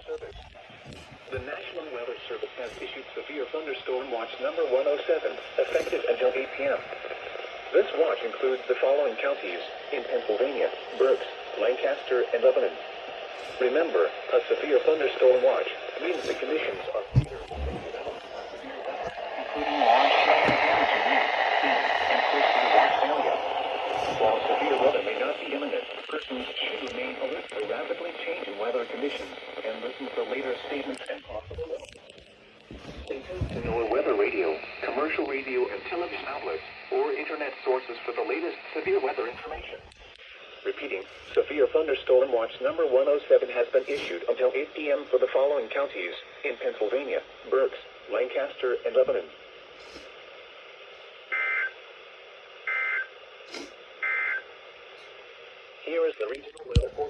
Service. The National Weather Service has issued severe thunderstorm watch number 107, effective until 8 p.m. This watch includes the following counties in Pennsylvania: Berks, Lancaster, and Lebanon. Remember, a severe thunderstorm watch means the conditions are favorable for the development of severe weather, including large shifts in temperature near, in, and close to the watch area. While severe weather may not be imminent, persons should remain alert to rapidly changing weather conditions and listen for later statements and possible warnings. Stay tuned to your weather radio, commercial radio and television outlets, or internet sources for the latest severe weather information. Repeating, severe thunderstorm watch number 107 has been issued until 8 p.m. for the following counties in Pennsylvania: Berks, Lancaster, and Lebanon. Here is the regional weather forecast.